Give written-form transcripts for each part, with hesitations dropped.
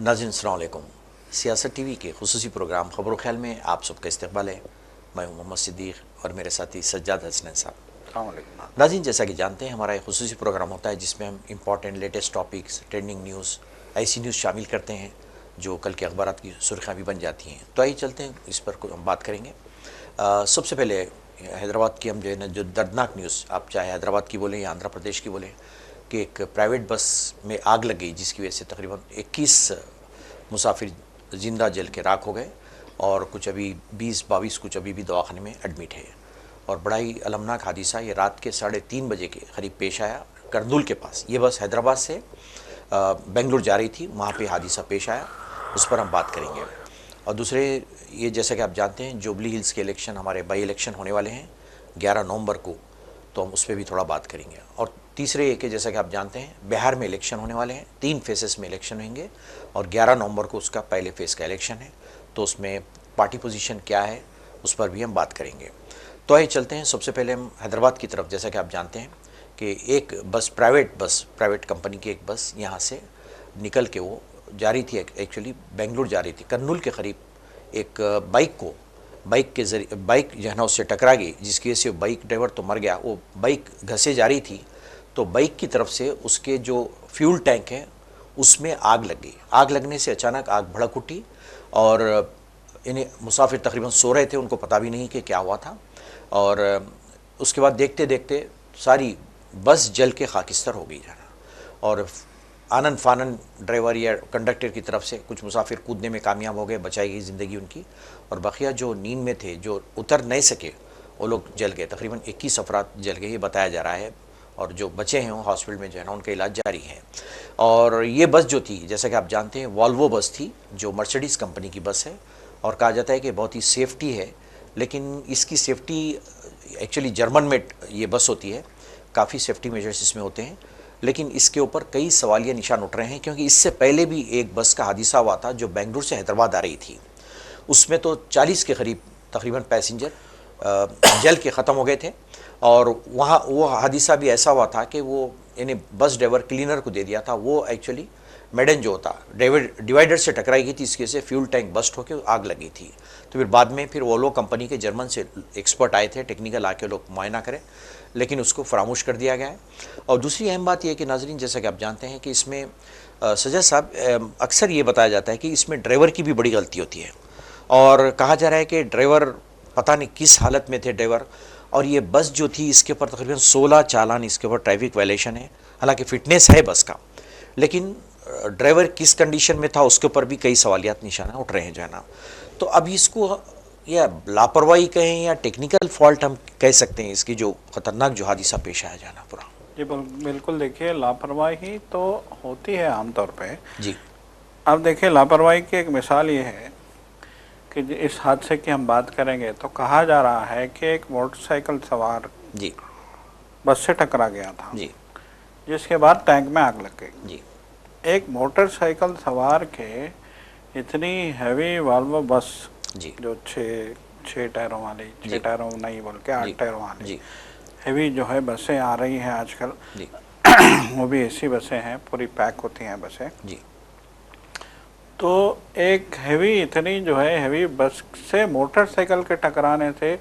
नाज़रीन अस्सलाम वालेकुम। सियासत टीवी के खुसूसी प्रोग्राम खबर ख्याल में आप सबका इस्तकबाल है। मैं हूं मोहम्मद सिद्दीक़ और मेरे साथी सज्जाद हसनैन साहब। नाज़रीन, जैसा कि जानते हैं हमारा एक खुसूसी प्रोग्राम होता है जिसमें हम important latest topics, trending news, ऐसी न्यूज़ शामिल करते हैं जो कल के अखबारात की सुर्खियाँ भी बन जाती हैं। तो आइए चलते हैं, इस पर हम बात करेंगे। सबसे पहले हैदराबाद की हम जो है ना, जो दर्दनाक न्यूज़, आप चाहे हैदराबाद की बोलें या आंध्र प्रदेश की बोलें, कि एक प्राइवेट बस में आग लग गई जिसकी वजह से तकरीबन 21 मुसाफिर जिंदा जल के राख हो गए और कुछ अभी 20-22 कुछ अभी भी दवाखाने में एडमिट है। और बड़ा ही अलमनाक हादिसा ये रात के 3:30 बजे के करीब पेश आया करनूल के पास। ये बस हैदराबाद से बेंगलुरु जा रही थी, वहाँ पे हादिसा पेश आया, उस पर हम बात करेंगे। और दूसरे, ये जैसा कि आप जानते हैं जुबली हिल्स के इलेक्शन, हमारे बाई इलेक्शन होने वाले हैं 11 नवंबर को, तो हम उस पर भी थोड़ा बात करेंगे। और तीसरे ये कि जैसा कि आप जानते हैं बिहार में इलेक्शन होने वाले हैं, 3 फेसेस में इलेक्शन होंगे और 11 नवंबर को उसका पहले फेज़ का इलेक्शन है, तो उसमें पार्टी पोजीशन क्या है उस पर भी हम बात करेंगे। तो आइए चलते हैं, सबसे पहले हम हैदराबाद की तरफ। जैसा कि आप जानते हैं कि एक बस, प्राइवेट कंपनी की एक बस यहाँ से निकल के वो जा रही थी, एक्चुअली बेंगलुरु जा रही थी। करनूल के करीब एक बाइक के जरिए बाइक जो है ना उससे टकरा गई, जिसकी वजह से बाइक ड्राइवर तो मर गया। वो बाइक घसे जा रही थी तो बाइक की तरफ से उसके जो फ्यूल टैंक है उसमें आग लग गई। आग लगने से अचानक आग भड़क उठी और इन्हें मुसाफिर तकरीबन सो रहे थे, उनको पता भी नहीं कि क्या हुआ था। और उसके बाद देखते देखते सारी बस जल के खाकिस्तर हो गई जाना। और आनन फानन ड्राइवर या कंडक्टर की तरफ से कुछ मुसाफिर कूदने में कामयाब हो गए, बचाई गई ज़िंदगी उनकी। और बकिया जो नींद में थे, जो उतर नहीं सके, वो लोग जल गए। तकरीबन 21 अफराद जल गए, ये बताया जा रहा है। और जो बचे हैं वो हॉस्पिटल में जो है ना उनका इलाज जारी है। और ये बस जो थी, जैसा कि आप जानते हैं, वॉल्वो बस थी, जो मर्सिडीज़ कंपनी की बस है। और कहा जाता है कि बहुत ही सेफ्टी है, लेकिन इसकी सेफ्टी एक्चुअली जर्मन मेड ये बस होती है, काफ़ी सेफ्टी मेजर्स इसमें होते हैं। लेकिन इसके ऊपर कई सवालिया निशान उठ रहे हैं, क्योंकि इससे पहले भी एक बस का हादिसा हुआ था जो बेंगलुरु से हैदराबाद आ रही थी। उसमें तो 40 के करीब तकरीबन पैसेंजर जल के ख़त्म हो गए थे। और वहाँ वो हादिसा भी ऐसा हुआ था कि वो यानी बस ड्राइवर क्लीनर को दे दिया था। वो एक्चुअली मेडन जो होता डिवाइडर से टकराई गई थी, इसकी वजह से फ्यूल टैंक बस्ट होकर आग लगी थी। तो फिर बाद में फिर वोल्वो कंपनी के जर्मन से एक्सपर्ट आए थे, टेक्निकल आके लोग मुआयना करें, लेकिन उसको फरामोश कर दिया गया है। और दूसरी अहम बात यह कि नाजरीन, जैसा कि आप जानते हैं कि इसमें सज्जाद साहब, अक्सर ये बताया जाता है कि इसमें ड्राइवर की भी बड़ी गलती होती है। और कहा जा रहा है कि ड्राइवर पता नहीं किस हालत में थे ड्राइवर। और ये बस जो थी इसके ऊपर तकरीबन 16 चालान इसके ऊपर ट्रैफिक वायलेशन है। हालांकि फ़िटनेस है बस का, लेकिन ड्राइवर किस कंडीशन में था उसके ऊपर भी कई सवालियात निशान उठ रहे हैं जो है ना। तो अब इसको या लापरवाही कहें या टेक्निकल फॉल्ट हम कह सकते हैं, इसकी जो ख़तरनाक जो हादिसा पेश आया जाना पूरा। जी बिल्कुल, देखिए लापरवाही तो होती है आमतौर पे जी। अब देखिए, लापरवाही की एक मिसाल ये है कि इस हादसे की हम बात करेंगे तो कहा जा रहा है कि एक मोटरसाइकिल सवार जी बस से टकरा गया था जी, जिसके बाद टैंक में आग लग गई। जी एक मोटरसाइकिल सवार के इतनी हैवी वॉल्वो बस जी, जो छः टायरों वाली, जी। 6 टायरों नहीं बोल के 8 टायरों वाली जी हैवी जो है बसें आ रही हैं आजकल, जी वो भी एसी बसें हैं, पूरी पैक होती हैं बसें। जी तो एक हैवी, इतनी जो है हैवी बस से मोटरसाइकिल के टकराने से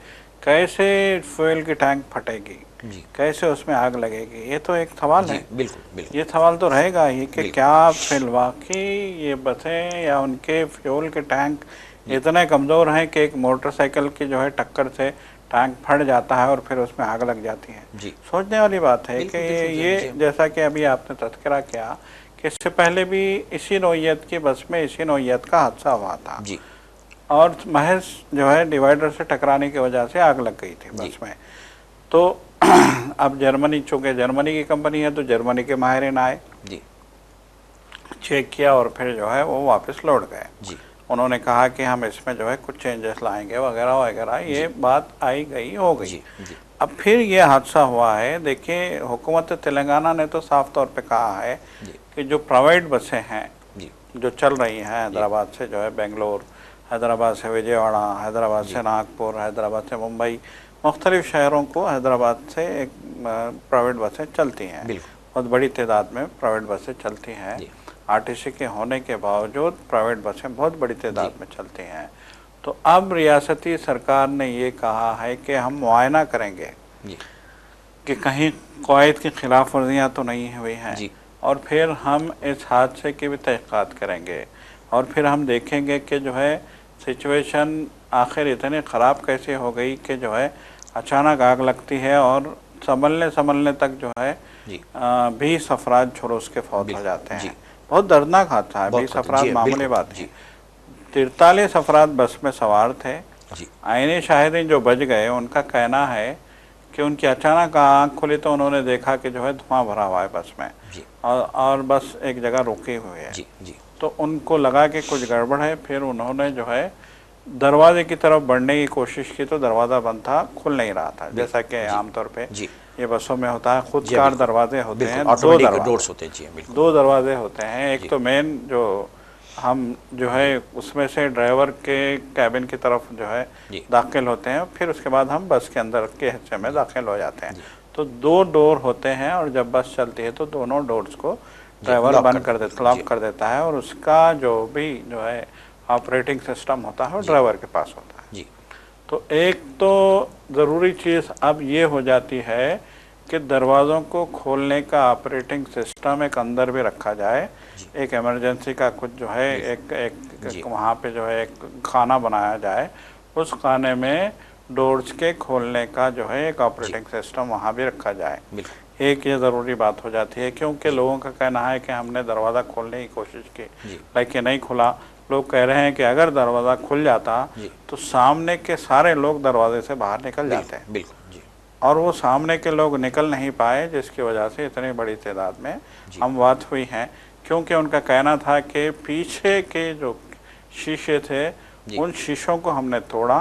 कैसे फ्यूल की टैंक फटेगी, जी कैसे उसमें आग लगेगी, ये तो एक सवाल जी, है। बिल्कुल बिल्कुल। ये सवाल तो रहेगा ही कि बिल्कुल। क्या फिर वाकई ये बसें या उनके फ्यूल के टैंक इतने कमज़ोर हैं कि एक मोटरसाइकिल की जो है टक्कर से टैंक फट जाता है और फिर उसमें आग लग जाती है। जी, सोचने वाली बात है बिल्कुल, कि बिल्कुल, ये जी। जैसा कि अभी आपने तज़किरा किया कि इससे पहले भी इसी नौइयत की बस में इसी नौइयत का हादसा हुआ था जी और महज जो है डिवाइडर से टकराने की वजह से आग लग गई थी बस में। तो अब जर्मनी, चूँकि जर्मनी की कंपनी है तो जर्मनी के माहिरीन आए, जी चेक किया और फिर जो है वो वापस लौट गए। जी उन्होंने कहा कि हम इसमें जो है कुछ चेंजेस लाएंगे वगैरह वगैरह, ये बात आई गई हो गई। जी जी अब फिर ये हादसा हुआ है। देखिए, हुकूमत तेलंगाना ने तो साफ तौर पे कहा है जी कि जो प्राइवेट बसें हैं जी जो चल रही हैं हैदराबाद से जो है बेंगलोर, हैदराबाद से विजयवाड़ा, हैदराबाद से नागपुर, हैदराबाद से मुंबई, मुख्तलिफ़ शहरों को हैदराबाद से एक प्राइवेट बसें चलती हैं। बहुत बड़ी तादाद में प्राइवेट बसें चलती हैं। आरटीसी के होने के बावजूद प्राइवेट बसें बहुत बड़ी तादाद में चलती हैं। तो अब रियासती सरकार ने ये कहा है कि हम मुआयना करेंगे कि कहीं क़वाइद की खिलाफ वर्जियाँ तो नहीं हुई हैं, और फिर हम इस हादसे की भी तहक़ीक़ात करेंगे, और फिर हम देखेंगे कि जो है सिचुएशन आखिर इतनी ख़राब कैसे हो गई कि जो है अचानक आग लगती है और संभलने तक जो है 20 अफराद झुलस के फौत हो जाते हैं। बहुत दर्दनाक हादसा है। 20 अफराद मामूली बात है। 43 अफराद बस में सवार थे। आईने शाहिदीन जो बच गए उनका कहना है कि उनकी अचानक आँख खुली तो उन्होंने देखा कि जो है धुआं भरा हुआ है बस में, और बस एक जगह रुकी हुई है। तो उनको लगा कि कुछ गड़बड़ है। फिर उन्होंने जो है दरवाजे की तरफ बढ़ने की कोशिश की तो दरवाज़ा बंद था, खुल नहीं रहा था। जैसा कि आमतौर पे ये बसों में होता है, खुद कार दरवाजे होते हैं, दो दरवाजे होते हैं। एक तो मेन जो हम जो है उसमें से ड्राइवर के कैबिन की तरफ जो है दाखिल होते हैं, फिर उसके बाद हम बस के अंदर के हिस्से में दाखिल हो जाते हैं। तो 2 डोर होते हैं, और जब बस चलती है तो दोनों डोर्स को ड्राइवर बंद कर देता, लॉक कर देता है, और उसका जो भी जो है ऑपरेटिंग सिस्टम होता है वो ड्राइवर के पास होता है। तो एक तो ज़रूरी चीज़ अब ये हो जाती है कि दरवाज़ों को खोलने का ऑपरेटिंग सिस्टम एक अंदर भी रखा जाए। एक इमरजेंसी का कुछ जो है एक वहाँ पे जो है एक खाना बनाया जाए, उस खाने में डोर्स के खोलने का जो है एक ऑपरेटिंग सिस्टम वहाँ भी रखा जाए। एक ये ज़रूरी बात हो जाती है, क्योंकि लोगों का कहना है कि हमने दरवाज़ा खोलने की कोशिश की लेकिन नहीं खुला। लोग कह रहे हैं कि अगर दरवाज़ा खुल जाता तो सामने के सारे लोग दरवाजे से बाहर निकल जाते हैं, और वो सामने के लोग निकल नहीं पाए, जिसकी वजह से इतनी बड़ी तादाद में अमवात हुई हैं। क्योंकि उनका कहना था कि पीछे के जो शीशे थे उन शीशों को हमने तोड़ा।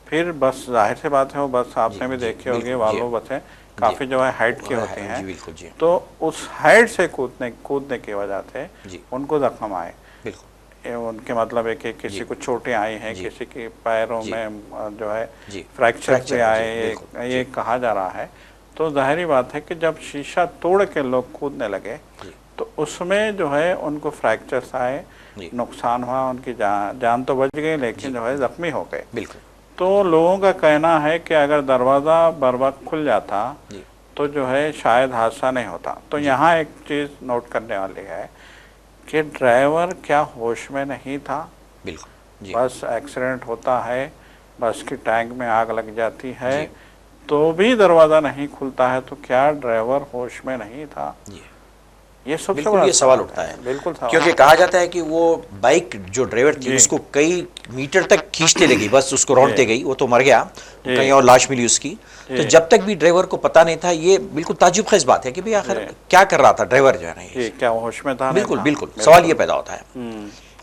फिर बस जाहिर सी बात है वो बस आपने भी देखी होगी, वाल्वो बसें काफ़ी जो है हाइट की होती हैं, तो उस हाइट से कूदने की वजह से उनको जख्म आए। उनके मतलब है कि किसी को चोटें आई हैं, किसी के पैरों में जो है फ्रैक्चर से आए, ये कहा जा रहा है। तो जाहिर बात है कि जब शीशा तोड़ के लोग कूदने लगे तो उसमें जो है उनको फ्रैक्चर्स आए, नुकसान हुआ, उनकी जान तो बच गई लेकिन जो है ज़ख्मी हो गए। तो लोगों का कहना है कि अगर दरवाज़ा बर वक्त खुल जाता तो जो है शायद हादसा नहीं होता। तो यहाँ एक चीज़ नोट करने वाली है कि ड्राइवर क्या होश में नहीं था? बस एक्सीडेंट होता है, बस की टैंक में आग लग जाती है तो भी दरवाज़ा नहीं खुलता है, तो क्या ड्राइवर होश में नहीं था? ये सबसे बड़ा सवाल उठता है। बिल्कुल, क्योंकि कहा जाता है कि वो बाइक जो ड्राइवर थी उसको कई मीटर तक खींचने लगी, बस उसको रौंदते गई, वो तो मर गया, कहीं और लाश मिली उसकी। तो जब तक भी ड्राइवर को पता नहीं था, ये बिल्कुल ताज्जुब खेज बात है कि भाई आखिर क्या कर रहा था ड्राइवर जो है ना, क्या होश में था? बिल्कुल सवाल ये पैदा होता है।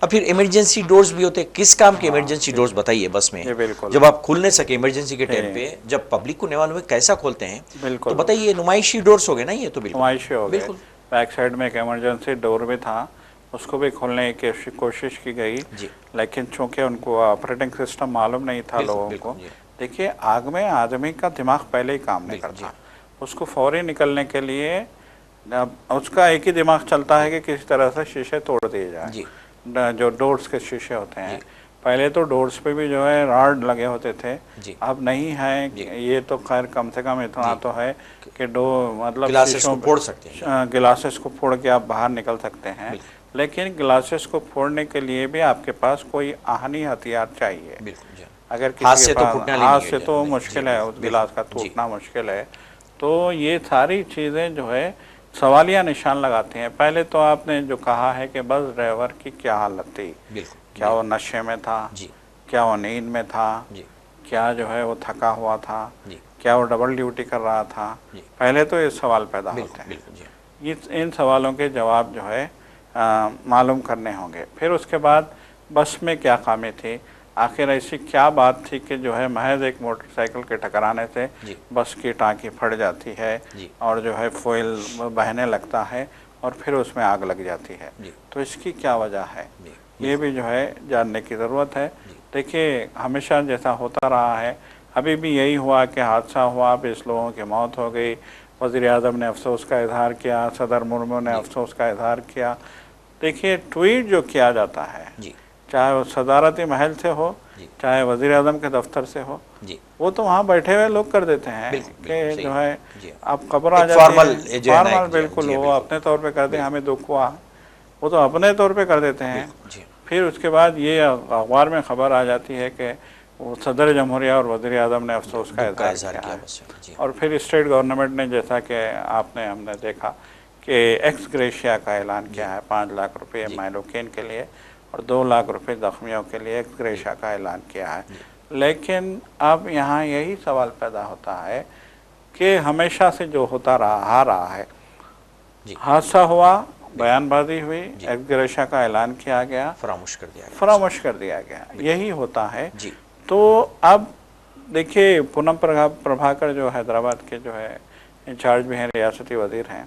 अब फिर इमरजेंसी डोर्स भी होते हैं। किस काम के इमरजेंसी डोर्स बताइए बस में, जब आप खुल नहीं सके इमरजेंसी के टाइम पे, जब पब्लिक को मालूम है कैसा खोलते हैं, तो बताइए नुमाइशी डोर्स हो गए ना, ये तो बिल्कुल नुमाइशी हो गए। बैक साइड में एक इमरजेंसी डोर भी था, उसको भी खोलने की कोशिश की गई, लेकिन चूंकि उनको ऑपरेटिंग सिस्टम मालूम नहीं था लोगों को। देखिए, आग में आदमी का दिमाग पहले ही काम नहीं करता, उसको फौरी निकलने के लिए उसका एक ही दिमाग चलता है कि किसी तरह से शीशे तोड़ दिए जाए, जो डोर्स के शीशे होते हैं। पहले तो डोर्स पे भी जो है रॉड लगे होते थे, अब नहीं है। ये तो खैर कम से कम इतना तो है कि मतलब गिलासेस को फोड़ सकते हैं, गिलासेस को फोड़ के आप बाहर निकल सकते हैं, लेकिन गिलासेस को फोड़ने के लिए भी आपके पास कोई आहनी हथियार चाहिए। अगर किसी के पास हाथ से तो मुश्किल है, उस गिलास का टूटना मुश्किल है। तो ये सारी चीज़ें जो है सवालिया निशान लगाते हैं। पहले तो आपने जो कहा है कि बस ड्राइवर की क्या हालत थी, क्या वो नशे में था, क्या वो नींद में था, क्या जो है वो थका हुआ था, क्या वो डबल ड्यूटी कर रहा था, पहले तो ये सवाल पैदा होते हैं। इन सवालों के जवाब जो है मालूम करने होंगे। फिर उसके बाद बस में क्या खामी थी, आखिर ऐसी क्या बात थी कि जो है महज एक मोटरसाइकिल के टकराने से बस की टाँकी फट जाती है और जो है फ्यूल बहने लगता है और फिर उसमें आग लग जाती है। तो इसकी क्या वजह है, ये भी जो है जानने की ज़रूरत है। देखिए हमेशा जैसा होता रहा है, अभी भी यही हुआ कि हादसा हुआ, 20 लोगों की मौत हो गई, वज़ीर आज़म ने अफसोस का इजहार किया, सदर मुर्मू ने अफसोस का इजहार किया। देखिए ट्वीट जो किया जाता है, चाहे वो सदारती महल से हो, चाहे वज़ीर आज़म के दफ्तर से हो, वो तो वहाँ बैठे हुए लोग कर देते हैं कि जो है आप खबर आ जाती है फॉर्मल, बिल्कुल वो अपने तौर पे कर दें, हमें दुख हुआ, वो तो अपने तौर पे कर देते हैं। फिर उसके बाद ये अखबार में खबर आ जाती है कि वो सदर जमहूरिया और वज़ीर आज़म ने अफसोस का इजहार किया है। और फिर स्टेट गवर्नमेंट ने, जैसा कि हमने देखा कि एक्स ग्रेशिया का ऐलान किया है, 5 लाख रुपये माइलोकेन के लिए और 2 लाख रुपये ज़ख्मियों के लिए एक्स ग्रेशिया का ऐलान किया है। लेकिन अब यहाँ यही सवाल पैदा होता है कि हमेशा से जो होता रहा है, हादसा हुआ, बयानबाजी हुई, एक्स ग्रेशिया का ऐलान किया गया, फरामोश कर दिया गया, यही होता है। तो अब देखिए पूनम प्रभाकर जो हैदराबाद के जो है इंचार्ज भी हैं, रियासती वज़ीर हैं,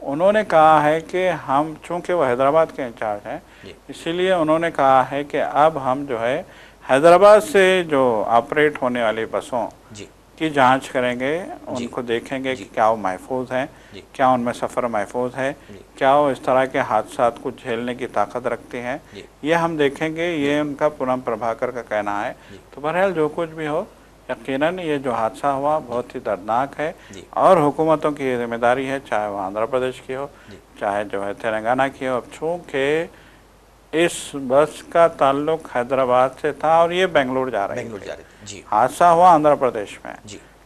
उन्होंने कहा है कि हम, चूँकि वो हैदराबाद के इंचार्ज हैं, इसीलिए उन्होंने कहा है कि अब हम जो है हैदराबाद से जो ऑपरेट होने वाली बसों की जांच करेंगे, उनको देखेंगे कि क्या वो महफूज हैं, क्या उनमें सफ़र महफूज है, क्या वो इस तरह के हादसा को झेलने की ताकत रखती हैं, ये हम देखेंगे, ये उनका पूनम प्रभाकर का कहना है। तो बहरहाल जो कुछ भी हो, यकीनन ये जो हादसा हुआ बहुत ही दर्दनाक है और हुकूमतों की ये जिम्मेदारी है, चाहे वो आंध्र प्रदेश की हो, चाहे जो है तेलंगाना की हो। अब चूँकि इस बस का ताल्लुक हैदराबाद से था और ये बेंगलुरु जा रही थी, हादसा हुआ आंध्र प्रदेश में,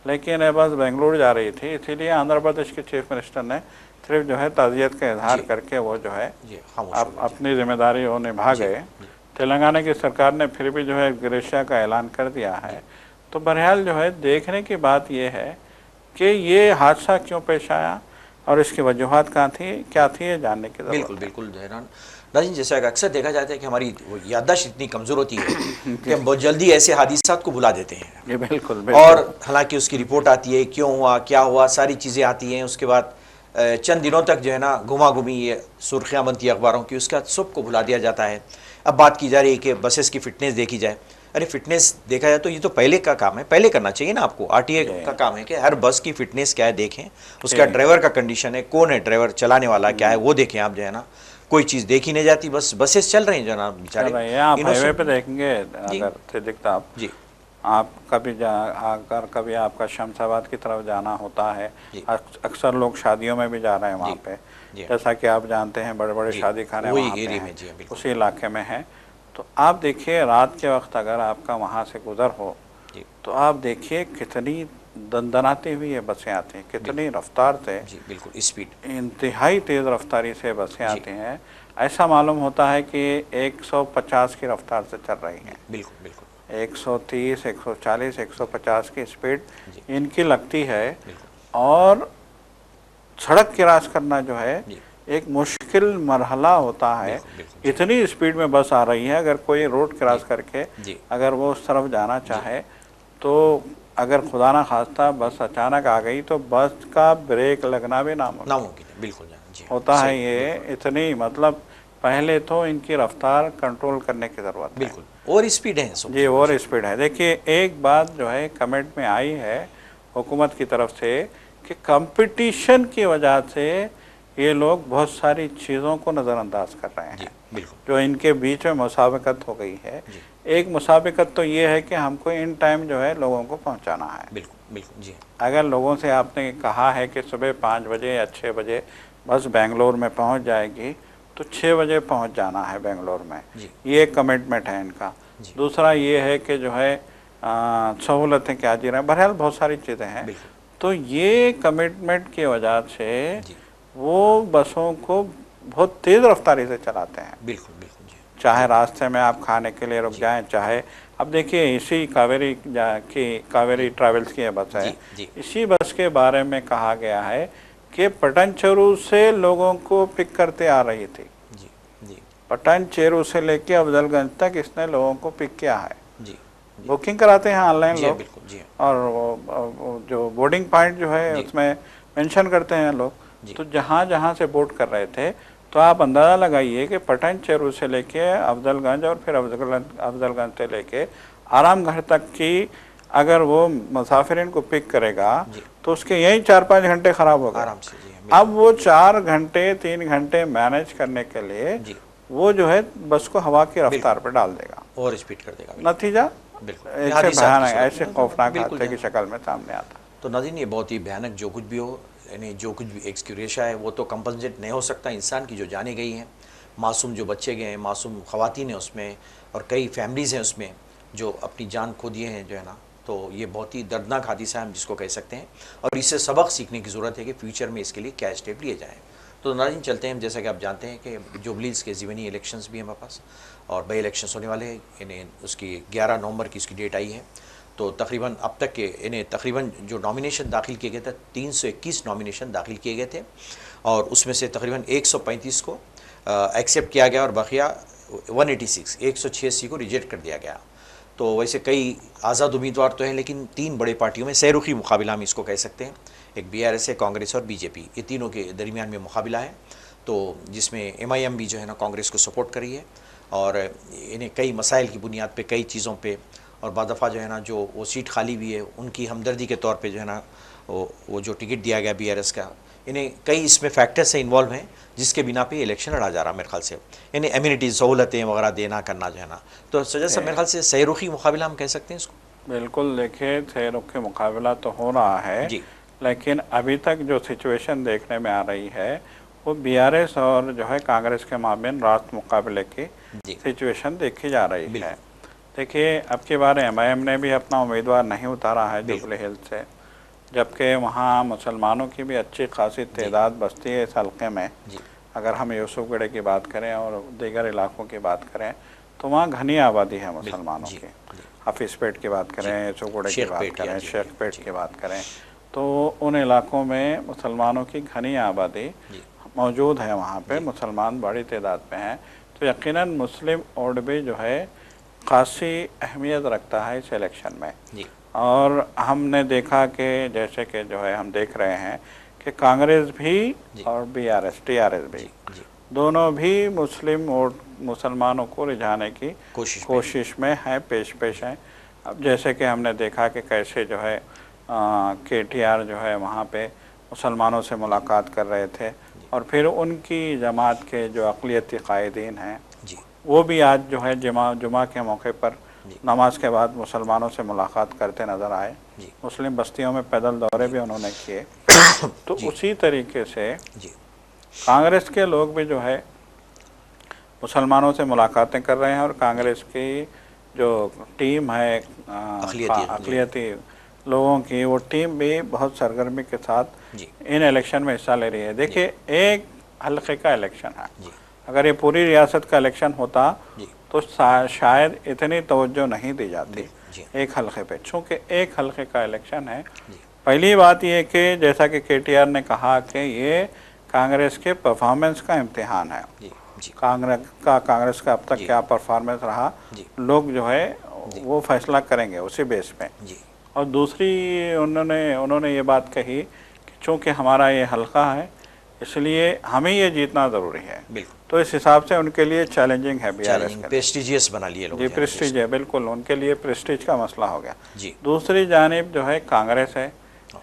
लेकिन ये बस बेंगलुरु जा रही थी, इसीलिए आंध्र प्रदेश के चीफ मिनिस्टर ने सिर्फ जो है ताज़ियत का इजहार करके वो जो है अपनी जिम्मेदारी वो निभा गए। तेलंगाना की सरकार ने फिर भी जो है ग्रेशिया का ऐलान कर दिया है। तो बहरहाल जो है देखने की बात यह है कि ये हादसा क्यों पेश आया और इसकी वजूहात क्या थी, ये जानने की जरूरत है। बिल्कुल नाज़रीन, जैसा अक्सर देखा जाता है कि हमारी याददाश्त इतनी कमज़ोर होती है कि हम बहुत जल्दी ऐसे हादिसात को भुला देते हैं। बिल्कुल। और हालांकि उसकी रिपोर्ट आती है, क्यों हुआ, क्या हुआ, सारी चीज़ें आती हैं, उसके बाद चंद दिनों तक जो है ना घुमा घुमी ये सुर्खियाँ बनती है अखबारों की, उसके बाद सबको भुला दिया जाता है। अब बात की जा रही है कि बसेस की फ़िटनेस देखी जाए। अरे फिटनेस देखा जाए तो ये तो पहले का काम है, पहले करना चाहिए ना आपको। आरटीए का काम है कि हर बस की फिटनेस क्या है देखें, उसका ड्राइवर का कंडीशन है, कौन है ड्राइवर, चलाने वाला क्या है वो देखें आप, जो है ना कोई चीज़ देखी नहीं जाती, बस बसेस चल रही हैं जो ना बेचारे। आप हाईवे पे देखेंगे अगर दिखता आप अगर कभी आपका शमशाबाद की तरफ जाना होता है, अक्सर लोग शादियों में भी जा रहे हैं वहाँ पे, जैसा कि आप जानते हैं बड़े बड़े शादी खाने उसी इलाके में हैं। तो आप देखिए रात के वक्त अगर आपका वहाँ से गुजर हो तो आप देखिए कितनी दंदनाती हुई ये बसें आती हैं, कितनी रफ्तार से, बिल्कुल स्पीड, इंतहाई तेज़ रफ्तारी से बसें आती हैं। ऐसा मालूम होता है कि 150 की रफ्तार से चल रही हैं। बिल्कुल 130, 140, 150 की स्पीड इनकी लगती है। और सड़क क्रॉस करना जो है एक मुश्किल मरहला होता है। इतनी स्पीड में बस आ रही है, अगर कोई रोड क्रॉस करके अगर वो उस तरफ जाना चाहे तो अगर खुदा ना खास्ता बस अचानक आ गई तो बस का ब्रेक लगना भी नामुमकिन बिल्कुल होता है। ये इतनी मतलब पहले तो इनकी रफ्तार कंट्रोल करने की ज़रूरत है। बिल्कुल और स्पीड है जी, और स्पीड है। देखिए एक बात जो है कमेंट में आई है हुकूमत की तरफ से कि कंपटीशन की वजह से ये लोग बहुत सारी चीज़ों को नज़रअंदाज कर रहे हैं। जो इनके बीच में मुसाबकत हो गई है, एक मुसाबकत तो ये है कि हमको इन टाइम जो है लोगों को पहुंचाना है। बिल्कुल जी। अगर लोगों से आपने कहा है कि सुबह 5 बजे या 6 बजे बस बेंगलोर में पहुंच जाएगी तो 6 बजे पहुंच जाना है बेंगलोर में, ये कमिटमेंट है इनका। दूसरा ये है कि जो है सहूलतें क्या जी रहे हैं, बहरहाल बहुत सारी चीज़ें हैं। तो ये कमिटमेंट की वजह से वो बसों को बहुत तेज़ रफ्तारी से चलाते हैं। बिल्कुल चाहे रास्ते में आप खाने के लिए रुक जाएं, चाहे अब देखिए इसी कावेरी ट्रैवल्स की बस है, इसी बस के बारे में कहा गया है कि पटनचेरू से लोगों को पिक करते आ रही थी। पटनचेरू से लेके अफजलगंज तक इसने लोगों को पिक किया है। बुकिंग कराते हैं ऑनलाइन लोग, और वो जो बोर्डिंग पॉइंट जो है उसमें मेंशन करते हैं लोग। तो जहाँ जहाँ से बोर्ड कर रहे थे तो आप अंदाज़ा लगाइए कि पटन चेरू से लेके अफजलगंज और फिर अफजलगंज से लेके आरामगढ़ तक की अगर वो मुसाफिरीन को पिक करेगा तो उसके यही 4-5 घंटे ख़राब हो गए आराम से। जी, अब वो 4 घंटे 3 घंटे मैनेज करने के लिए वो जो है बस को हवा की रफ्तार पर डाल देगा, ओवर स्पीड कर देगा। नतीजा ऐसे भयानक, ऐसे खौफनाक हादसे की शक्ल में सामने आता। तो नाज़रीन, ये बहुत ही भयानक जो कुछ भी हो, यानी जो कुछ भी एक्सक्यूरेशा है वो तो कंपनसेट नहीं हो सकता। इंसान की जो जाने गई हैं, मासूम जो बच्चे गए हैं, मासूम ख़वातीन हैं उसमें, और कई फैमिलीज़ हैं उसमें जो अपनी जान खो दिए हैं, जो है ना, तो ये बहुत ही दर्दनाक हादसा है हम जिसको कह सकते हैं, और इससे सबक सीखने की ज़रूरत है कि फ्यूचर में इसके लिए क्या स्टेप लिए जाएँ। तो नाज़रीन चलते हैं, जैसा कि आप जानते हैं कि जुबलीज़ के ज़िमनी इलेक्शंस भी हैं हमारे पास, और बाई इलेक्शंस होने वाले हैं। इन्हें उसकी 11 नवंबर की उसकी डेट आई है। तो तकरीबन अब तक के इन्हें तकरीबन जो नॉमिनेशन दाखिल किए गए थे, 321 नॉमिनेशन दाखिल किए गए थे, और उसमें से तकरीबन 135 को एक्सेप्ट किया गया और बाकिया 186 को रिजेक्ट कर दिया गया। तो वैसे कई आज़ाद उम्मीदवार तो हैं, लेकिन 3 बड़े पार्टियों में सहरुखी मुकाबला हम इसको कह सकते हैं। एक BRS है, कांग्रेस और BJP, ये तीनों के दरमियान में मुकाबला है। तो जिसमें MIM भी जो है ना कांग्रेस को सपोर्ट करी है, और इन्हें कई मसाइल की बुनियाद पे, कई चीज़ों पे, और बाद दफ़ा जो है ना जो वो सीट खाली भी है उनकी हमदर्दी के तौर पे जो है ना वो जो टिकट दिया गया BRS का, इन्हें कई इसमें फैक्टर्स से इन्वॉल्व हैं जिसके बिना पे इलेक्शन लड़ा जा रहा मेरे ख्याल से, यानी एम्यूनिटीज़, सहूलतें वगैरह देना करना जो है ना। तो सजा साहब, मेरे ख्याल से सहरुखी मुकाबला हम कह सकते हैं इसको। बिल्कुल, देखिए सहरुखी मुकाबला तो हो रहा है जी, लेकिन अभी तक जो सिचुएशन देखने में आ रही है वो BRS और जो है कांग्रेस के माबेन रास्त मुकाबले की सिचुएशन देखी जा रही है। देखिए, अब की बार MIM ने भी अपना उम्मीदवार नहीं उतारा है जुबली हिल्स से, जबकि वहाँ मुसलमानों की भी अच्छी खासी तादाद बसती है इस हल्के में। अगर हम यूसुफगढ़ की बात करें और दीगर इलाकों की बात करें तो वहाँ घनी आबादी है मुसलमानों की। हफीज़पेट की बात करें, यूसुफगढ़ की बात करें, शेखपेट की बात करें, तो उन इलाकों में मुसलमानों की घनी आबादी मौजूद है। वहाँ पे मुसलमान बड़ी तादाद में हैं, तो यकीनन मुस्लिम वोट भी जो है खासी अहमियत रखता है इस इलेक्शन में। और हमने देखा कि जैसे कि जो है हम देख रहे हैं कि कांग्रेस भी और BRS TRS भी दोनों भी मुस्लिम वोट, मुसलमानों को रिझाने की कोशिश में है, पेश हैं। अब जैसे कि हमने देखा कि कैसे जो है KTR जो है वहाँ पे मुसलमानों से मुलाकात कर रहे थे, और फिर उनकी जमात के जो अक़लियती कायदीन हैं वो भी आज जो है जुमा के मौके पर नमाज के बाद मुसलमानों से मुलाकात करते नज़र आए। मुस्लिम बस्तियों में पैदल दौरे भी उन्होंने किए। तो उसी तरीके से कांग्रेस के लोग भी जो है मुसलमानों से मुलाकातें कर रहे हैं, और कांग्रेस की जो टीम है अक़लियती लोगों की, वो टीम भी बहुत सरगर्मी के साथ इन इलेक्शन में हिस्सा ले रही है। देखिए, एक हल्के का इलेक्शन है, अगर ये पूरी रियासत का इलेक्शन होता तो शायद इतनी तवज्जो नहीं दी जाती एक हल्के पे, चूँकि एक हल्के का इलेक्शन है। पहली बात ये कि जैसा कि KTR ने कहा कि ये कांग्रेस के परफॉर्मेंस का इम्तिहान है। कांग्रेस का अब तक क्या परफॉर्मेंस रहा, लोग जो है वो फैसला करेंगे उसी बेस पे। और दूसरी उन्होंने ये बात कही कि चूँकि हमारा ये हल्का है इसलिए हमें ये जीतना ज़रूरी है। तो इस हिसाब से उनके लिए चैलेंजिंग है BRS का, प्रेस्टिजियस बना लिए लोग। जी, प्रेस्टीज है, बिल्कुल उनके लिए प्रेस्टीज का मसला हो गया। दूसरी जानिब जो है कांग्रेस है,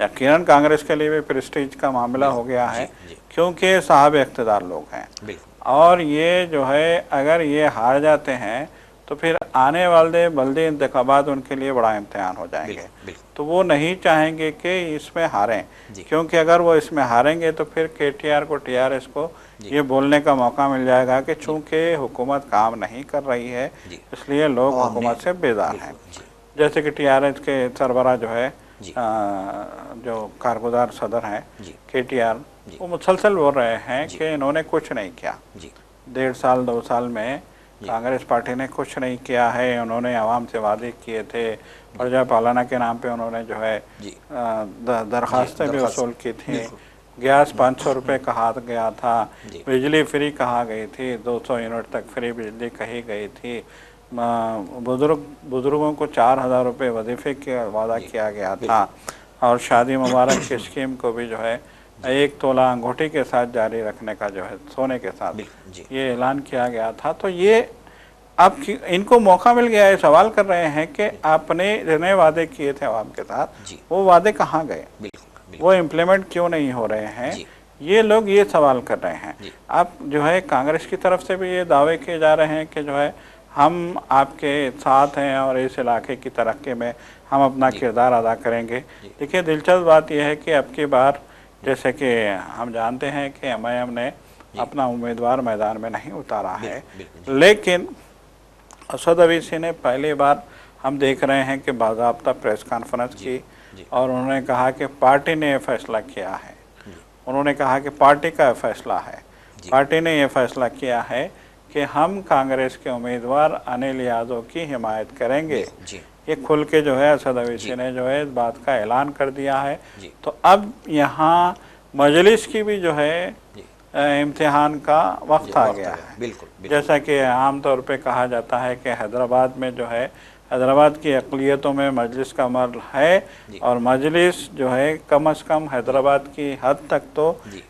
यकीनन कांग्रेस के लिए भी प्रेस्टीज का मामला हो गया है, क्योंकि साहब इख्तिदार लोग हैं, और ये जो है अगर ये हार जाते हैं तो फिर आने वाले बल्दी इंतखाबात उनके लिए बड़ा इम्तिहान हो जाएंगे। तो वो नहीं चाहेंगे कि इसमें हारें, क्योंकि अगर वो इसमें हारेंगे तो फिर KTR को, TRS को ये बोलने का मौका मिल जाएगा कि चूँकि हुकूमत काम नहीं कर रही है इसलिए लोग हुकूमत से बेजार हैं। जैसे कि TRS के सरबराह जो है जो कारगुजार सदर हैं KTR, वो मुसलसल बोल रहे हैं कि इन्होंने कुछ नहीं किया, 1.5 साल 2 साल में कांग्रेस पार्टी ने कुछ नहीं किया है। उन्होंने आवाम से वादे किए थे, प्रजा पालना के नाम पे उन्होंने जो है दरखास्तें भी वसूल की थी, गैस 500 रुपये कहा गया था, बिजली फ्री कहा गई थी, 200 यूनिट तक फ्री बिजली कही गई थी, बुजुर्गों को 4000 रुपये वजीफे का वादा किया गया था, और शादी मुबारक की स्कीम को भी जो है 1 तोला अंगूठी के साथ जारी रखने का जो है सोने के साथ जी। ये ऐलान किया गया था। तो ये अब इनको मौका मिल गया है, सवाल कर रहे हैं कि आपने जितने वादे किए थे आवाम के साथ वो वादे कहाँ गए, वो इम्प्लीमेंट क्यों नहीं हो रहे हैं, ये लोग ये सवाल कर रहे हैं। अब जो है कांग्रेस की तरफ से भी ये दावे किए जा रहे हैं कि जो है हम आपके साथ हैं और इस इलाके की तरक्की में हम अपना किरदार अदा करेंगे। देखिए दिलचस्प बात यह है कि अब की बार जैसे कि हम जानते हैं कि एमआईएम ने अपना उम्मीदवार मैदान में नहीं उतारा है, लेकिन असद अवीसी ने पहली बार हम देख रहे हैं कि बाकायदा प्रेस कॉन्फ्रेंस की और उन्होंने कहा कि पार्टी ने यह फैसला किया है, उन्होंने कहा कि पार्टी का फैसला है, पार्टी ने यह फैसला किया है कि हम कांग्रेस के उम्मीदवार अनिल यादव की हिमायत करेंगे। ये खुल के जो है असद अवीसी ने जो है इस बात का ऐलान कर दिया है। तो अब यहाँ मजलिस की भी जो है इम्तिहान का वक्त आ गया है। बिल्कुल। जैसा कि आमतौर पे कहा जाता है कि हैदराबाद में जो है हैदराबाद की अक़लियतों में मजलिस का अमल है और मजलिस जो है कम से कम हैदराबाद की हद तक तो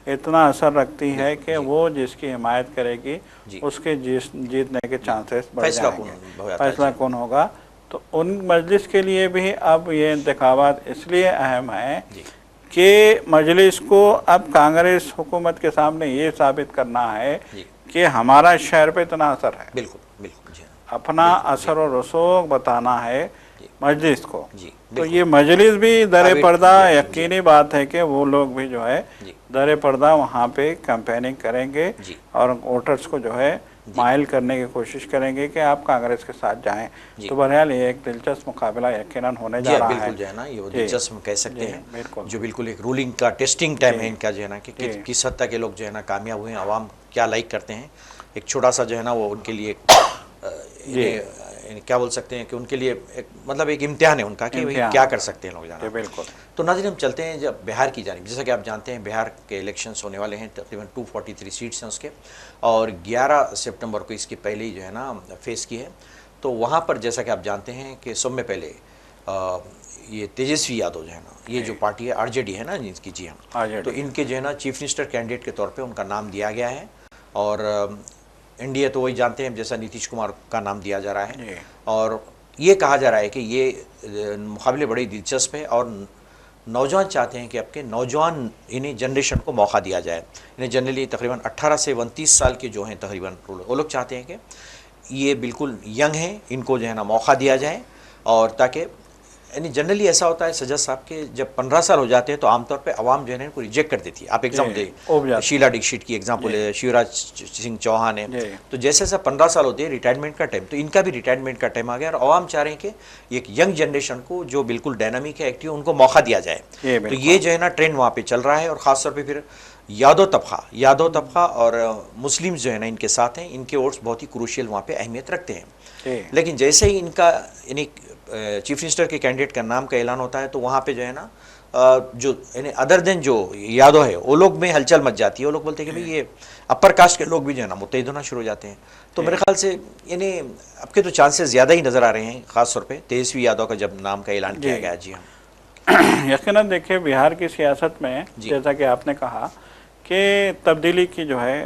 इतना असर रखती है कि वो जिसकी हिमायत करेगी उसके जीतने के चांसेस बढ़ जाएंगे। फैसला कौन होगा, तो उन मजलिस के लिए भी अब ये इंतखाबात इसलिए अहम है कि मजलिस को अब कांग्रेस हुकूमत के सामने ये साबित करना है कि हमारा शहर पे इतना असर है। बिल्कुल अपना असर और रसूख बताना है मजलिस को। तो ये मजलिस भी दरे पर्दा यकीनी बात है कि वो लोग भी जो है दरे पर्दा वहाँ पे कैंपेनिंग करेंगे और वोटर्स को जो है माइल करने की कोशिश करेंगे कि आप कांग्रेस के साथ जाएं। तो बहरहाल ये एक दिलचस्प मुकाबला यकीनन होने जा रहा है। बिल्कुल जो है ना ये दिलचस्प कह सकते हैं, जो बिल्कुल एक रूलिंग का टेस्टिंग टाइम है इनका जो है ना कि किस हद तक ये लोग जो है ना कामयाब हुए हैं, आवाम क्या लाइक करते हैं। एक छोटा सा जो है ना वो उनके लिए क्या बोल सकते हैं कि उनके लिए एक मतलब एक इम्तिहान है उनका कि भाई क्या कर सकते हैं लोग जाना। बिल्कुल। तो नाज़रीन हम चलते हैं जब बिहार की जानिब। जैसा कि आप जानते हैं बिहार के इलेक्शंस होने वाले हैं, तकरीबन 243 सीट्स हैं उसके, और 11 सितंबर को इसकी पहले ही जो है ना फेस की है। तो वहाँ पर जैसा कि आप जानते हैं कि सब में पहले ये तेजस्वी यादव जो है ना, ये जो पार्टी है आरजेडी है ना जिनकी, जी हाँ, तो इनके जो है ना चीफ मिनिस्टर कैंडिडेट के तौर पर उनका नाम दिया गया है। और एनडीए तो वही जानते हैं जैसा नीतीश कुमार का नाम दिया जा रहा है। और ये कहा जा रहा है कि ये मुकाबले बड़े दिलचस्प है और नौजवान चाहते हैं कि आपके नौजवान इन्हें जनरेशन को मौका दिया जाए। इन्हें जनरली तकरीबन 18 से 29 साल के जो हैं तकरीबन वो लोग चाहते हैं कि ये बिल्कुल यंग हैं, इनको जो है ना मौका दिया जाए। और ताकि यानी जनरली ऐसा होता है सजद साहब के जब 15 साल हो जाते हैं तो आमतौर पे आवाम जो है ना इनको रिजेक्ट कर देती है। आप एग्जाम्पल दे शीला दीक्षित की एग्जाम्पल है, शिवराज सिंह चौहान है। तो जैसे जैसे 15 साल होते हैं रिटायरमेंट का टाइम, तो इनका भी रिटायरमेंट का टाइम आ गया और आवाम चाह रहे हैं कि एक यंग जनरेशन को जो बिल्कुल डायनामिक है, एक्टिव, उनको मौका दिया जाए। तो ये जो है ना ट्रेंड वहाँ पर चल रहा है। और ख़ासतौर पर फिर यादव तबका और मुस्लिम जो है ना इनके साथ हैं, इनके वोट्स बहुत ही क्रूशियल वहाँ पे अहमियत रखते हैं। लेकिन जैसे ही इनका यानी चीफ मिनिस्टर के कैंडिडेट का नाम का ऐलान होता है तो वहाँ पे जो है ना जो यानी अदर देन जो यादव है वो लोग में हलचल मच जाती है। वो लोग बोलते हैं कि भाई ये अपर कास्ट के लोग भी जो है ना मुत्तहिद होना शुरू हो जाते हैं। तो मेरे ख्याल से यानी आपके तो चांसेस ज़्यादा ही नज़र आ रहे हैं, ख़ासतौर पर तेजस्वी यादव का जब नाम का ऐलान किया गया। जी हाँ, यकीनन देखिए बिहार की सियासत में जैसा कि आपने कहा कि तब्दीली की जो है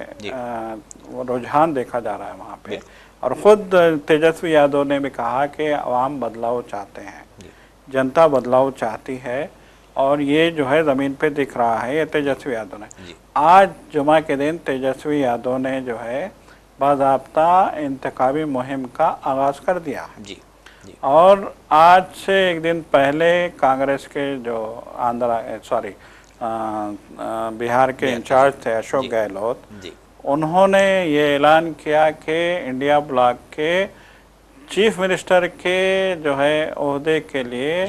वो रुझान देखा जा रहा है वहाँ पे। और ख़ुद तेजस्वी यादव ने भी कहा कि अवाम बदलाव चाहते हैं, जनता बदलाव चाहती है और ये जो है ज़मीन पे दिख रहा है। ये तेजस्वी यादव ने आज जुमा के दिन तेजस्वी यादव ने जो है बाज़ाब्ता इंतखाबी मुहिम का आगाज़ कर दिया है। और आज से एक दिन पहले कांग्रेस के जो बिहार के इंचार्ज थे अशोक गहलोत, उन्होंने ये ऐलान किया कि इंडिया ब्लॉक के चीफ मिनिस्टर के जो है ओहदे के लिए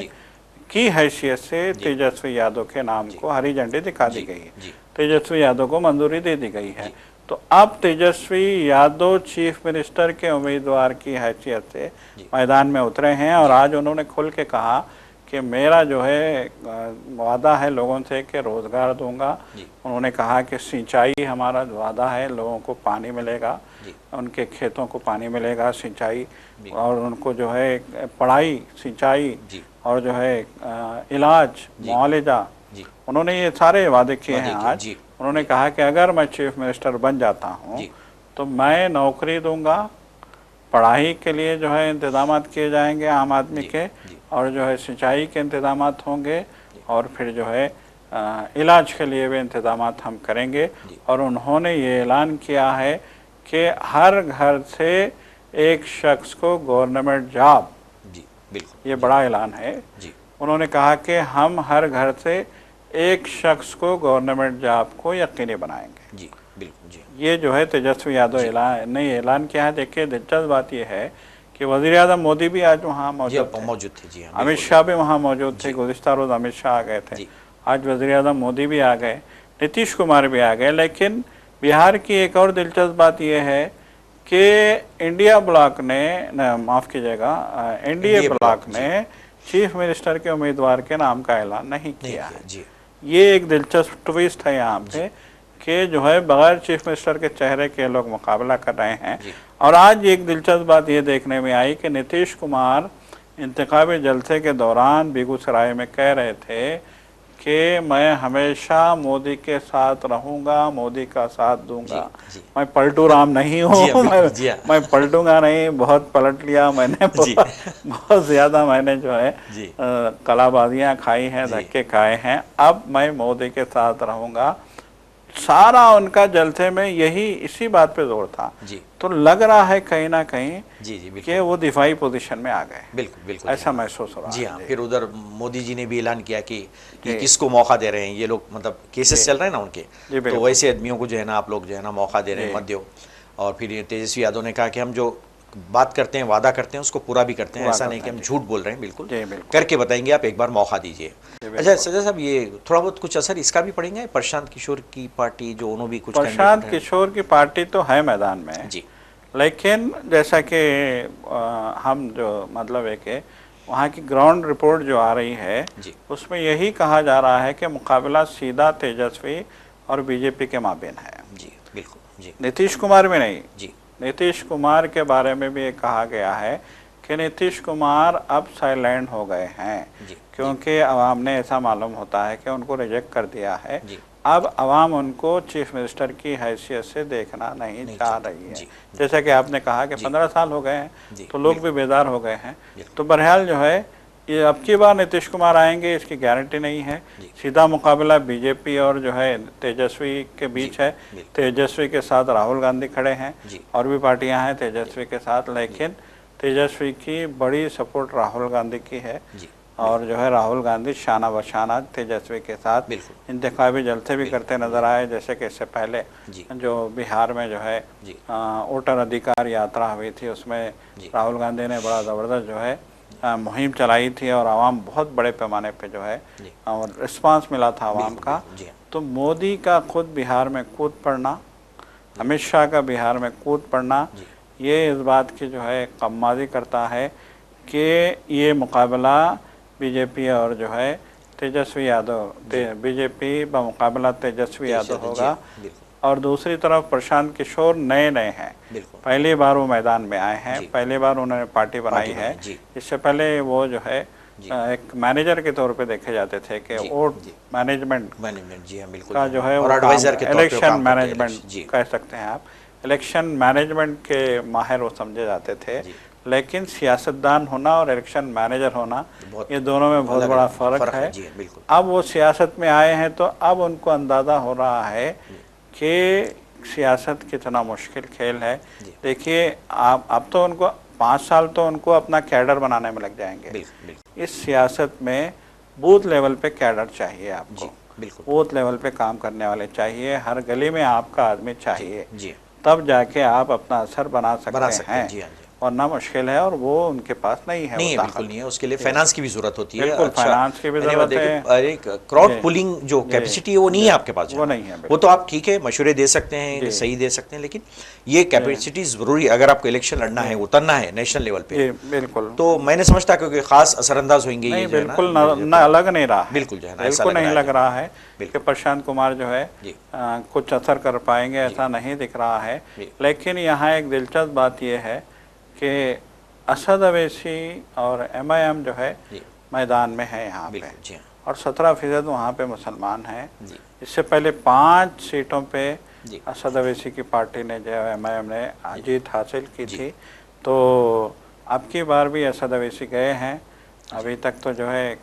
की हैसियत से तेजस्वी यादव के नाम को हरी झंडी दिखा दी गई है, तेजस्वी यादव को मंजूरी दे दी गई है। तो अब तेजस्वी यादव चीफ मिनिस्टर के उम्मीदवार की हैसियत से मैदान में उतरे हैं और आज उन्होंने खुल के कहा कि मेरा जो है वादा है लोगों से कि रोज़गार दूंगा। उन्होंने कहा कि सिंचाई हमारा वादा है, लोगों को पानी मिलेगा, उनके खेतों को पानी मिलेगा, सिंचाई, और उनको जो है पढ़ाई, सिंचाई और जो है इलाज, मुआवजा जी। उन्होंने ये सारे वादे किए हैं वादे किए, आज। जी। उन्होंने कहा कि अगर मैं चीफ मिनिस्टर बन जाता हूँ जी। तो मैं नौकरी दूंगा, पढ़ाई के लिए जो है इंतजाम किए जाएंगे आम आदमी जी। के, जी। और जो है सिंचाई के इंतजाम होंगे, जी। और फिर जो है इलाज के लिए भी इंतजाम हम करेंगे। जी। और उन्होंने ये ऐलान किया है कि हर घर से एक शख्स को गवर्नमेंट जॉब, जी बिल्कुल, ये जी। बड़ा ऐलान है। जी। उन्होंने कहा कि हम हर घर से एक शख्स को गवर्नमेंट जॉब को यकीनी बनाएंगे। जी बिल्कुल, जी। ये जो है तेजस्वी यादव ने ऐलान किया है। देखिए दिलचस्प बात यह है कि वज़ीर आज़म मोदी भी आज वहाँ मौजूद थे, मौजूद थे, जी हाँ, अमित बिल्कुल। शाह भी वहाँ मौजूद थे। जी। गुज़िश्ता रोज़ अमित शाह आ गए थे, जी। आज वज़ीर आज़म मोदी भी आ गए, नीतीश कुमार भी आ गए। लेकिन बिहार की एक और दिलचस्प बात यह है कि इंडिया ब्लॉक ने, माफ़ कीजिएगा, एनडीए ब्लॉक ने चीफ मिनिस्टर के उम्मीदवार के नाम का ऐलान नहीं किया है। जी। ये एक दिलचस्प ट्विस्ट है यहाँ पे कि जो है बगैर चीफ मिनिस्टर के चेहरे के लोग मुकाबला कर रहे हैं। और आज एक दिलचस्प बात ये देखने में आई कि नीतीश कुमार इंतखाबी जलसे के दौरान बेगूसराय में कह रहे थे कि मैं हमेशा मोदी के साथ रहूंगा, मोदी का साथ दूंगा। मैं पलटू राम नहीं हूँ, मैं पलटूंगा नहीं। बहुत पलट लिया मैंने, बहुत ज़्यादा मैंने जो है कलाबाजियाँ खाई हैं, धक्के खाए हैं, अब मैं मोदी के साथ रहूंगा। सारा उनका जलसे में यही, इसी बात पे जोर था। तो लग रहा है कहीं ना कहीं कि वो दिफाई पोजीशन में आ गए। बिल्कुल बिल्कुल, ऐसा महसूस हो रहा है। जी हाँ। फिर उधर मोदी जी ने भी ऐलान किया कि किसको मौका दे रहे हैं ये लोग, मतलब केसेस चल रहे हैं ना उनके, तो वैसे आदमियों को जो है ना आप लोग जो है ना मौका दे रहे हैं, मत दो। और फिर तेजस्वी यादव ने कहा कि हम जो बात करते हैं, वादा करते हैं, उसको पूरा भी करते हैं, ऐसा नहीं कि हम झूठ बोल रहे हैं, बिल्कुल करके बताएंगे, आप एक बार मौका दीजिए। अच्छा सजा साहब, ये थोड़ा बहुत कुछ असर इसका भी पड़ेगा, प्रशांत किशोर की पार्टी जो उन्होंने भी कुछ, प्रशांत किशोर की पार्टी तो है मैदान में जी, लेकिन जैसा कि हम जो मतलब है कि वहाँ की ग्राउंड रिपोर्ट जो आ रही है उसमें यही कहा जा रहा है कि मुकाबला सीधा तेजस्वी और बीजेपी के माबेन है। जी बिल्कुल, जी। नीतीश कुमार में नहीं। जी। नीतीश कुमार के बारे में भी ये कहा गया है कि नीतीश कुमार अब साइलेंट हो गए हैं, क्योंकि अवाम ने, ऐसा मालूम होता है कि उनको रिजेक्ट कर दिया है। अब अवाम उनको चीफ मिनिस्टर की हैसियत से देखना नहीं चाह रही है। जैसा कि आपने कहा कि 15 साल हो गए हैं तो लोग भी बेदार हो गए हैं। तो बहरहाल जो है ये अब की बार नीतीश कुमार आएंगे इसकी गारंटी नहीं है। सीधा मुकाबला बीजेपी और जो है तेजस्वी के बीच है। तेजस्वी के साथ राहुल गांधी खड़े हैं, और भी पार्टियां हैं तेजस्वी के साथ, लेकिन तेजस्वी की बड़ी सपोर्ट राहुल गांधी की है। और जो है राहुल गांधी शाना बशाना तेजस्वी के साथ इंतखाबी जलसे भी करते नजर आए। जैसे कि इससे पहले जो बिहार में जो है वोटर अधिकार यात्रा हुई थी, उसमें राहुल गांधी ने बड़ा ज़बरदस्त जो है मुहिम चलाई थी, और आवाम बहुत बड़े पैमाने पे जो है और रिस्पांस मिला था आवाम का। तो मोदी का खुद बिहार में कूद पड़ना, अमित शाह का बिहार में कूद पड़ना, ये इस बात की जो है कमाजी करता है कि ये मुकाबला बीजेपी और जो है तेजस्वी यादव, बीजेपी बमुकाबला तेजस्वी यादव होगा। और दूसरी तरफ प्रशांत किशोर नए हैं, पहली बार वो मैदान में आए हैं, पहली बार उन्होंने पार्टी बनाई है। इससे पहले वो जो है एक मैनेजर के तौर पे देखे जाते थे कि वोट मैनेजमेंट का जो है इलेक्शन मैनेजमेंट कह सकते हैं आप, इलेक्शन मैनेजमेंट के माहिर वो समझे जाते थे। लेकिन सियासतदान होना और इलेक्शन मैनेजर होना, ये दोनों में बहुत बड़ा फ़र्क है। अब वो सियासत में आए हैं तो अब उनको अंदाज़ा हो रहा है कि सियासत कितना मुश्किल खेल है। देखिए आप, अब तो उनको 5 साल तो उनको अपना कैडर बनाने में लग जाएंगे। इस सियासत में बूथ लेवल पे कैडर चाहिए आपको, बूथ लेवल पे काम करने वाले चाहिए, हर गली में आपका आदमी चाहिए, तब जाके आप अपना असर बना सकते हैं। वरना मुश्किल है, और वो उनके पास नहीं है। नहीं है, बिल्कुल नहीं है। उसके लिए फाइनेंस की भी जरूरत होती है। बिल्कुल, फाइनेंस की भी जरूरत है। एक क्राउड पुलिंग जो कैपेसिटी है वो नहीं है आपके पास, वो नहीं है। वो तो आप ठीक है मशवरे दे सकते हैं, सही दे सकते हैं, लेकिन ये कैपेसिटी जरूरी, अगर आपको इलेक्शन लड़ना है, उतरना है नेशनल लेवल पे, बिल्कुल, तो मैंने समझता क्योंकि खास असरअंदाज होंगे ये, बिल्कुल न अलग नहीं रहा, बिल्कुल जो है बिल्कुल नहीं लग रहा है कि प्रशांत कुमार जो है कुछ असर कर पाएंगे, ऐसा नहीं दिख रहा है। लेकिन यहाँ एक दिलचस्प बात यह है कि असद अवैसी और MIM जो है मैदान में है यहाँ पे, और 17% वहाँ पे मुसलमान हैं। जी इससे पहले 5 सीटों पे जी असद अवैसी की पार्टी ने जो है MIM ने जीत हासिल की जी। थी। तो अब की बार भी असद अवैसी गए हैं। अभी तक तो जो है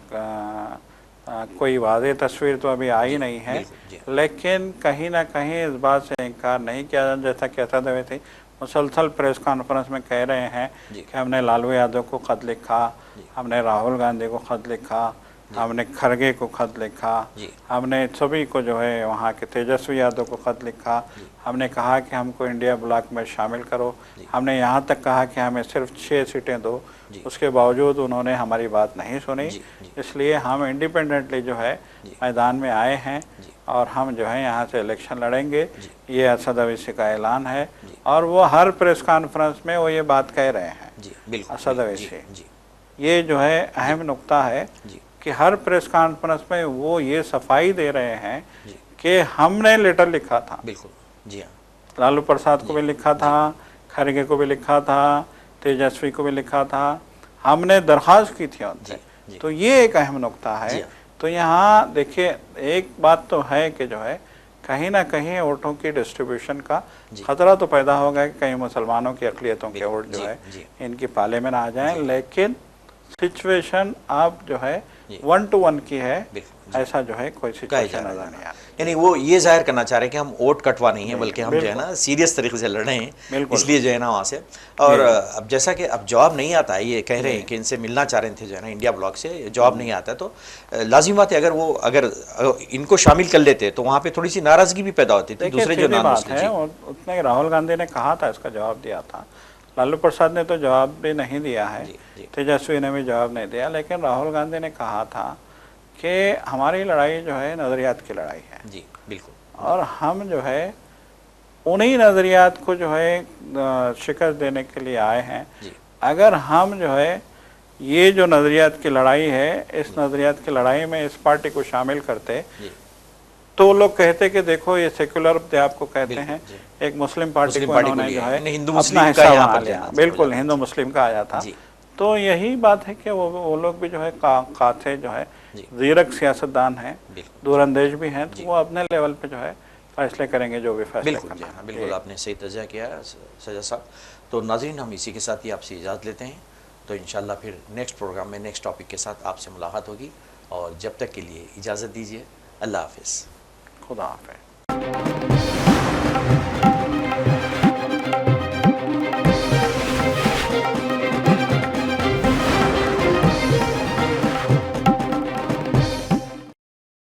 कोई वाज़ेह तस्वीर तो अभी आई नहीं है, बिल्कुल जी लेकिन कहीं ना कहीं इस बात से इनकार नहीं किया जा, जैसा कि असद अवैसी मुसलसल प्रेस कॉन्फ्रेंस में कह रहे हैं जी कि हमने लालू यादव को ख़त लिखा, जी हमने राहुल गांधी को ख़त लिखा, हमने खरगे को ख़त लिखा, जी हमने सभी को जो है वहाँ के तेजस्वी यादव को ख़त लिखा, जी हमने कहा कि हमको इंडिया ब्लॉक में शामिल करो, जी हमने यहाँ तक कहा कि हमें सिर्फ 6 सीटें दो। जी उसके बावजूद उन्होंने हमारी बात नहीं सुनी। जी जी इसलिए हम इंडिपेंडेंटली जो है जी मैदान में आए हैं जी और हम जो है यहाँ से इलेक्शन लड़ेंगे। जी ये असद अवैसी का ऐलान है जी और वो हर प्रेस कॉन्फ्रेंस में वो ये बात कह रहे हैं। जी बिल्कुल असद जी अवैसी, जी ये जो है अहम नुक्ता है जी कि हर प्रेस कॉन्फ्रेंस में वो ये सफाई दे रहे हैं जी कि हमने लेटर लिखा था, बिल्कुल जी हाँ लालू प्रसाद को जी भी लिखा था, खरगे को भी लिखा था, तेजस्वी को भी लिखा था, हमने दरख्वास्त की थी जी उनसे। जी तो ये एक अहम नुक्ता जी है। हाँ तो यहाँ देखिए, एक बात तो है कि जो है कहीं ना कहीं वोटों की डिस्ट्रीब्यूशन का जी खतरा तो पैदा होगा कि कहीं मुसलमानों की अक़लियतों के वोट जो जी है जी इनकी पाले में ना आ जाएं। जी। लेकिन सिचुएशन अब जो है जी 1 to 1 की है, बिल्कुल जी ऐसा जो है कोई कहा सिचुएशन जा रहा नजर है नहीं आ रही। यानी वो ये जाहिर करना चाह रहे हैं कि हम वोट कटवा नहीं है जी, बल्कि हम जो है ना सीरियस तरीके से लड़ रहे हैं, बिल्कुल। इसलिए जो है ना वहाँ से। और जी। अब जैसा कि अब जवाब नहीं आता है, ये कह रहे हैं जी। कि इनसे मिलना चाह रहे थे जो है ना इंडिया ब्लॉक से, जवाब नहीं आता है, तो लाजिम बात है अगर इनको शामिल कर लेते तो वहाँ पे थोड़ी सी नाराजगी भी पैदा होती थी देखिए दूसरे जो सीधी नॉन बात मुस्लिम। है, जी और उतने राहुल गांधी ने कहा था, इसका जवाब दिया था। लालू प्रसाद ने तो जवाब भी नहीं दिया है, जी जी तेजस्वी ने भी जवाब नहीं दिया, लेकिन राहुल गांधी ने कहा था कि हमारी लड़ाई जो है नज़रियात की लड़ाई है जी बिल्कुल और हम जो है उन्हीं नज़रियात को जो है शिकस्त देने के लिए आए हैं। जी अगर हम जो है ये जो नज़रियात की लड़ाई है, इस नज़रियात की लड़ाई में इस पार्टी को शामिल करते जी तो वो लोग कहते कि देखो ये सेक्युलर आपको कहते बिल्कुल, हैं, जी। एक मुस्लिम पार्टी मुस्लिम को पार्टी को इन्होंने लिया जो है, है यानी हिंदू अपना मुस्लिम का हिस्सा यहाँ बना पर लिया, जाना बिल्कुल जाना हिंदू मुस्लिम का आया था। जी तो यही बात है कि वो लोग भी जो है काथे जो है जी ज़ीरक सियासतदान हैं, बिल्कुल दूरअंदेश भी हैं, जी। तो वो अपने लेवल पे जो है फैसले करेंगे जो भी फैसले बिल्कुल जी करना हाँ है। बिल्कुल, आपने सही तजज़िया किया है सजा साहब। तो नाज़रीन, हम इसी के साथ ही आपसे इजाज़त लेते हैं, तो इंशाल्लाह फिर नेक्स्ट प्रोग्राम में नेक्स्ट टॉपिक के साथ आपसे मुलाकात होगी, और जब तक के लिए इजाज़त दीजिए। अल्लाह हाफ़िज़। खुदा हाफ़िज़।